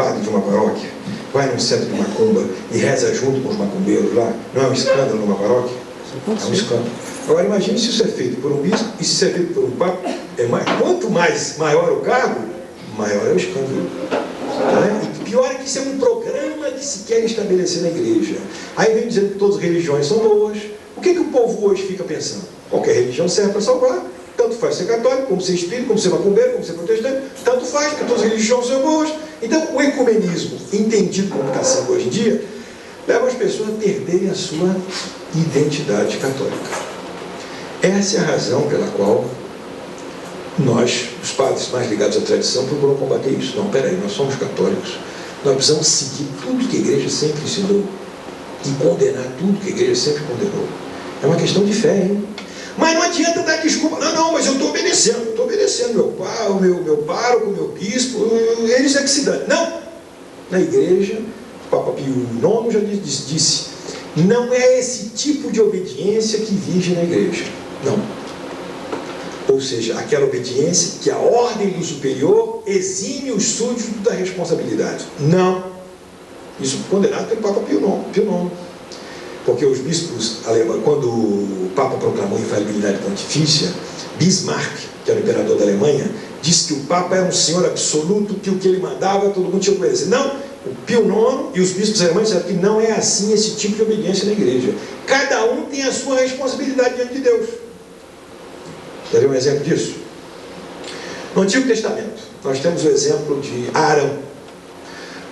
padre de uma paróquia vai num centro de macumba e reza junto com os macumbeiros lá, não é um escândalo numa paróquia? É um escândalo. Agora imagine se isso é feito por um bispo e se isso é feito por um papa. Quanto maior o cargo, maior é o escândalo. E pior é que isso é um programa que se quer estabelecer na igreja. Aí vem dizendo que todas as religiões são boas. O que o povo hoje fica pensando? Qualquer religião serve para salvar. Tanto faz ser católico, como ser espírita, como ser macumbeiro, como ser protestante. Tanto faz, porque todas as religiões são boas. Então o ecumenismo, entendido como está sendo hoje em dia, leva as pessoas a perderem a sua identidade católica. Essa é a razão pela qual nós, os padres mais ligados à tradição, procuram combater isso. Não, peraí, nós somos católicos, nós precisamos seguir tudo que a igreja sempre ensinou e condenar tudo que a igreja sempre condenou. É uma questão de fé, hein? Mas não adianta dar desculpa. Não, mas eu estou obedecendo meu pároco, meu bispo, eles é que se dão. Não! Na igreja, o Papa Pio IX já disse, não é esse tipo de obediência que vige na igreja. Não. Ou seja, aquela obediência que a ordem do superior exime os súditos da responsabilidade. Não. Isso condenado pelo Papa Pio IX. Porque os bispos alemães, quando o Papa proclamou a infalibilidade pontifícia, Bismarck, que era o imperador da Alemanha, disse que o Papa era um senhor absoluto, que o que ele mandava todo mundo tinha que obedecer. Não, o Pio IX e os bispos alemães disseram que não é assim esse tipo de obediência na igreja. Cada um tem a sua responsabilidade diante de Deus. Quer ver um exemplo disso? No Antigo Testamento, nós temos o exemplo de Arão.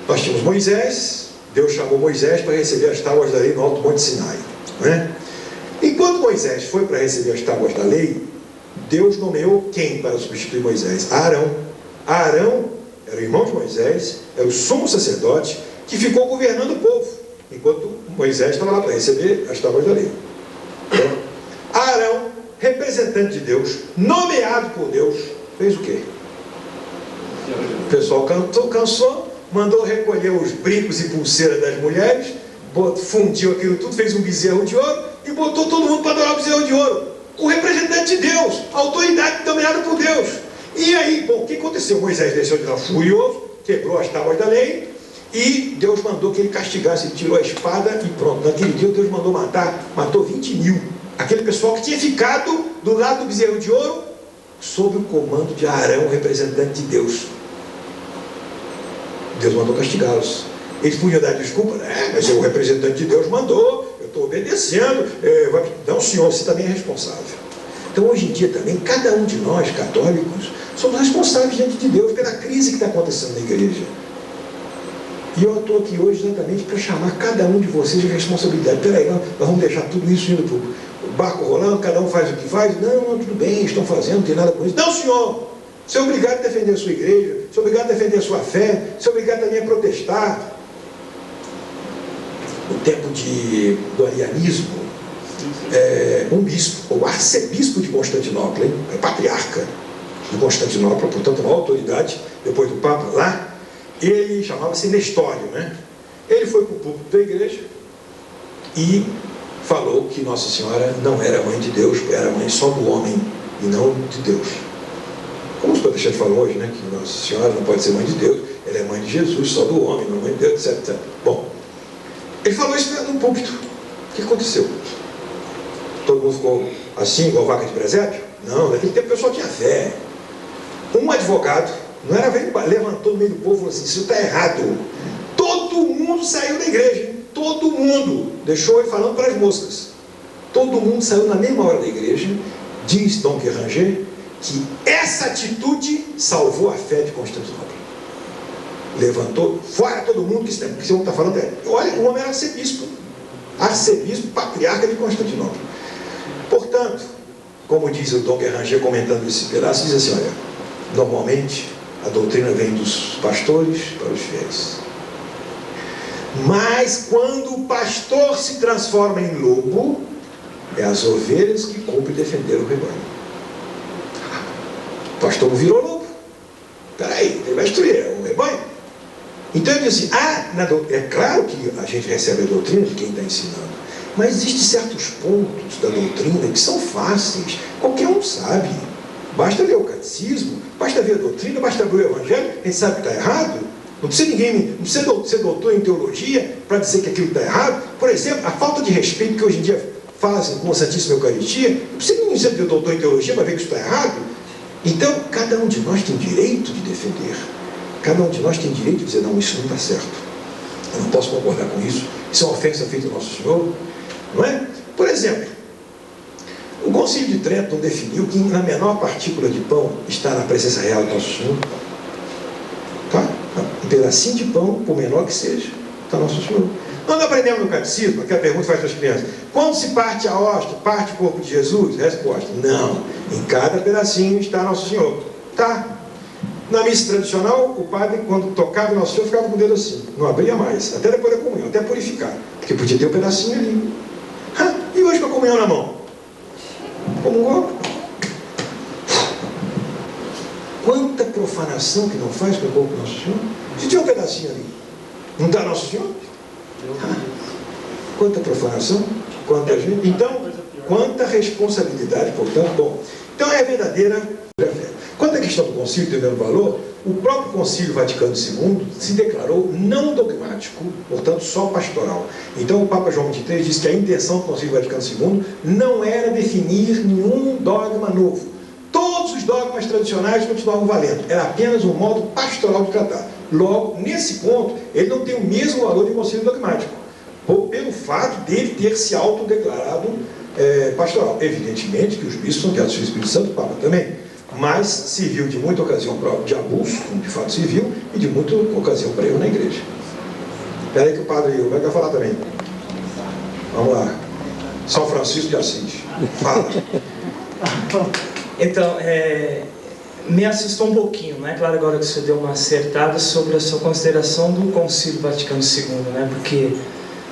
Nós tínhamos Moisés. Deus chamou Moisés para receber as tábuas da lei no alto monte Sinai, não é? Enquanto Moisés foi para receber as tábuas da lei, Deus nomeou quem para substituir Moisés? Arão. Arão era o irmão de Moisés, era o sumo sacerdote que ficou governando o povo, enquanto Moisés estava lá para receber as tábuas da lei. Então, Arão, representante de Deus, nomeado por Deus, fez o quê? O pessoal cansou, mandou recolher os brincos e pulseiras das mulheres, fundiu aquilo tudo, fez um bezerro de ouro e botou todo mundo para adorar o bezerro de ouro. O representante de Deus, a autoridade dominada por Deus. E aí, bom, o que aconteceu? Moisés desceu de lá furioso, quebrou as tábuas da lei e Deus mandou que ele castigasse, ele tirou a espada e pronto. Naquele dia Deus mandou matou 20 mil. Aquele pessoal que tinha ficado do lado do bezerro de ouro, sob o comando de Arão, representante de Deus. Deus mandou castigá-los. Eles podiam dar desculpa, mas o representante de Deus mandou, eu estou obedecendo. Não, senhor, você também é responsável. Então, hoje em dia também, cada um de nós, católicos, somos responsáveis diante de Deus pela crise que está acontecendo na igreja. E eu estou aqui hoje exatamente para chamar cada um de vocês de responsabilidade. Peraí, nós vamos deixar tudo isso indo para o barco rolando, cada um faz o que faz. Não, tudo bem, estão fazendo, não tem nada com isso. Não, senhor! Você é obrigado a defender a sua igreja, você é obrigado a defender a sua fé, você é obrigado também a protestar. No tempo do arianismo, um bispo, o arcebispo de Constantinopla, patriarca de Constantinopla, portanto uma autoridade, depois do Papa lá, ele chamava-se Nestório, né? Ele foi para o púlpito da igreja e falou que Nossa Senhora não era mãe de Deus, era mãe só do homem e não de Deus. Como os protestantes falam hoje, né, que Nossa Senhora não pode ser mãe de Deus, ela é mãe de Jesus, só do homem, não é mãe de Deus, etc. Bom, ele falou isso no púlpito. O que aconteceu? Todo mundo ficou assim, igual vaca de presépio? Não, naquele tempo o pessoal tinha fé. Um advogado, não era velho, levantou no meio do povo e falou assim, isso está errado. Todo mundo saiu da igreja, hein? Todo mundo. Deixou ele falando para as moscas. Todo mundo saiu na mesma hora da igreja. Diz Dom Guéranger que essa atitude salvou a fé de Constantinopla. Levantou fora todo mundo, que esse homem está falando olha, o homem era arcebispo, patriarca de Constantinopla. Portanto, como diz o Dom Guéranger comentando esse pedaço, diz assim, olha, normalmente a doutrina vem dos pastores para os fiéis. Mas quando o pastor se transforma em lobo, é as ovelhas que cumprem defender o rebanho. O pastor não virou lobo. Peraí, ele vai destruir o rebanho. Então ele diz assim, é claro que a gente recebe a doutrina de quem está ensinando, mas existem certos pontos da doutrina que são fáceis, qualquer um sabe. Basta ler o catecismo, basta ver a doutrina, basta ver o evangelho, a gente sabe que está errado. Não precisa ser doutor em teologia para dizer que aquilo está errado. Por exemplo, a falta de respeito que hoje em dia fazem com a Santíssima Eucaristia, não precisa ser doutor em teologia para ver que isso está errado. Então, cada um de nós tem direito de defender. Cada um de nós tem direito de dizer, não, isso não está certo. Eu não posso concordar com isso. Isso é uma ofensa feita ao nosso Senhor. Não é? Por exemplo, o Concílio de Trento definiu que na menor partícula de pão está na presença real do nosso Senhor. Tá? Um pedacinho de pão, por menor que seja, está nosso Senhor. Nós aprendemos no catecismo, aquela pergunta faz para as crianças: quando se parte a hóstia, parte o corpo de Jesus? Resposta: não, em cada pedacinho está nosso Senhor. Tá? Na missa tradicional, o padre, quando tocava nosso Senhor, ficava com o dedo assim, não abria mais, até depois da comunhão, até purificar, porque podia ter um pedacinho ali. E hoje com a comunhão na mão? Comungou? Quanta profanação que não faz com o corpo do nosso Senhor? Se tinha um pedacinho ali, não está nosso Senhor? Quanta profanação, quanta gente. Então, quanta responsabilidade, portanto. Bom, então é a verdadeira fé. Quanto à questão do concílio ter dando valor, o próprio Concílio Vaticano II se declarou não dogmático, portanto só pastoral. Então o Papa João XXIII disse que a intenção do Concílio Vaticano II não era definir nenhum dogma novo. Todos os dogmas tradicionais continuavam valendo, era apenas um modo pastoral de tratar. Logo, nesse ponto, ele não tem o mesmo valor de concílio dogmático, pelo fato dele ter se autodeclarado pastoral. Evidentemente que os bispos são guiados pelo Espírito Santo, o Papa também, mas serviu de muita ocasião de abuso, como de fato serviu, e de muita ocasião para erro na igreja. Espera aí que o padre Roberto vai falar também. Vamos lá. São Francisco de Assis. Fala. Então, me assustou um pouquinho, né? Claro, agora que você deu uma acertada sobre a sua consideração do Concílio Vaticano II, né? Porque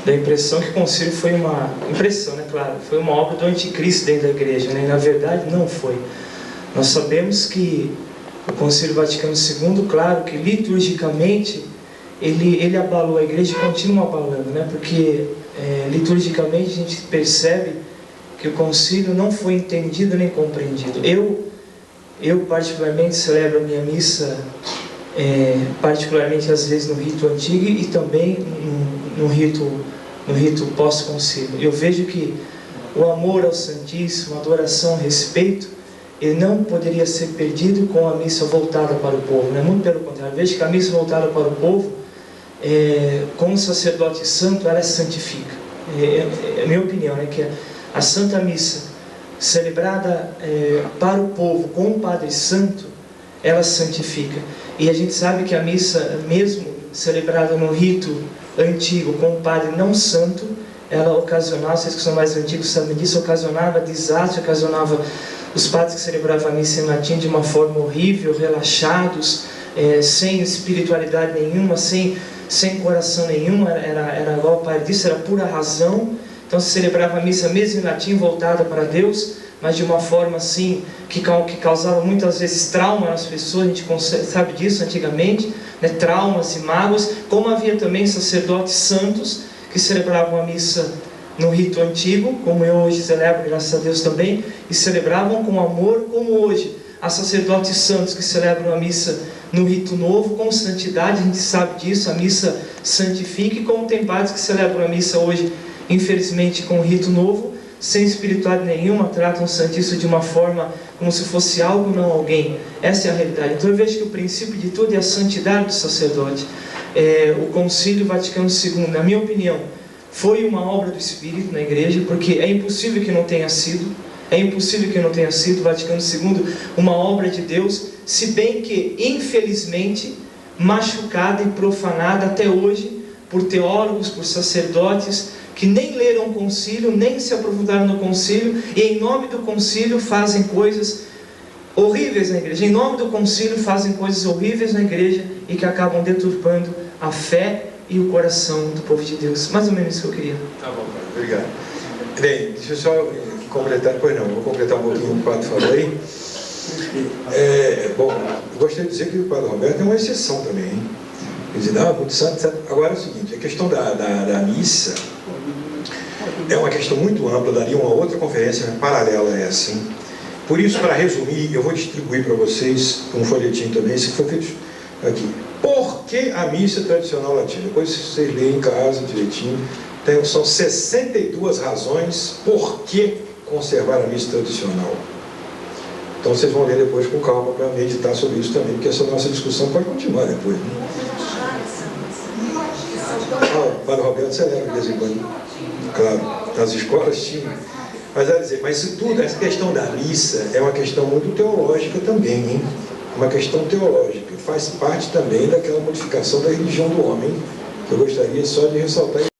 dá a impressão que o concílio foi uma... Impressão, né? Claro, foi uma obra do anticristo dentro da igreja, né? E na verdade não foi. Nós sabemos que o Concílio Vaticano II, claro que liturgicamente ele abalou a igreja e continua abalando, né? Porque liturgicamente a gente percebe que o concílio não foi entendido nem compreendido. Eu particularmente celebro a minha missa, particularmente às vezes no rito antigo e também no rito pós-concílio. Eu vejo que o amor ao Santíssimo, a adoração, o respeito, ele não poderia ser perdido com a missa voltada para o povo, né? Muito pelo contrário. Eu vejo que a missa voltada para o povo, com o sacerdote santo, ela santifica. É minha opinião, né? Que a Santa Missa, celebrada para o povo com o Padre Santo, ela santifica. E a gente sabe que a missa, mesmo celebrada no rito antigo com o Padre não santo, ela ocasionava, vocês que são mais antigos sabem disso, ocasionava desastre, ocasionava os padres que celebravam a missa em latim de uma forma horrível, relaxados, sem espiritualidade nenhuma, sem coração nenhum, era igual o padre disse, era pura razão. Então se celebrava a missa mesmo em latim, voltada para Deus, mas de uma forma assim, que causava muitas vezes trauma nas pessoas. A gente sabe disso antigamente, né? Traumas e mágoas, como havia também sacerdotes santos que celebravam a missa no rito antigo, como eu hoje celebro, graças a Deus também, e celebravam com amor, como hoje há sacerdotes santos que celebram a missa no rito novo, com santidade. A gente sabe disso, a missa santifica, e como tem padres que celebram a missa hoje, infelizmente, com o rito novo, sem espiritualidade nenhuma, tratam o Santíssimo de uma forma como se fosse algo, não alguém. Essa é a realidade. Então eu vejo que o princípio de tudo é a santidade do sacerdote. O Concílio Vaticano II, na minha opinião, foi uma obra do Espírito na igreja, porque é impossível que não tenha sido, o Vaticano II, uma obra de Deus, se bem que, infelizmente, machucada e profanada até hoje por teólogos, por sacerdotes, que nem leram o concílio, nem se aprofundaram no concílio, e em nome do concílio fazem coisas horríveis na igreja. Em nome do concílio fazem coisas horríveis na igreja e que acabam deturpando a fé e o coração do povo de Deus. Mais ou menos isso que eu queria. Tá bom, pai. Obrigado. Bem, deixa eu só completar, pois não, vou completar um pouquinho o que o padre falou aí. Bom, eu gostaria de dizer que o padre Roberto é uma exceção também, hein? Quer dizer, não, muito santo, etc. Agora é o seguinte, a questão da missa é uma questão muito ampla, daria uma outra conferência paralela a essa, hein? Por isso, para resumir, eu vou distribuir para vocês um folhetim também, esse que foi feito aqui. Por que a missa tradicional latina? Depois vocês leem em casa direitinho. São 62 razões por que conservar a missa tradicional. Então vocês vão ler depois com calma para meditar sobre isso também, porque essa nossa discussão pode continuar depois. Né? O Padre Roberto celebra de vez em quando. Claro, nas escolas tinha. Mas vai dizer, mas isso tudo, essa questão da missa é uma questão muito teológica também, hein? Uma questão teológica. Faz parte também daquela modificação da religião do homem, que eu gostaria só de ressaltar.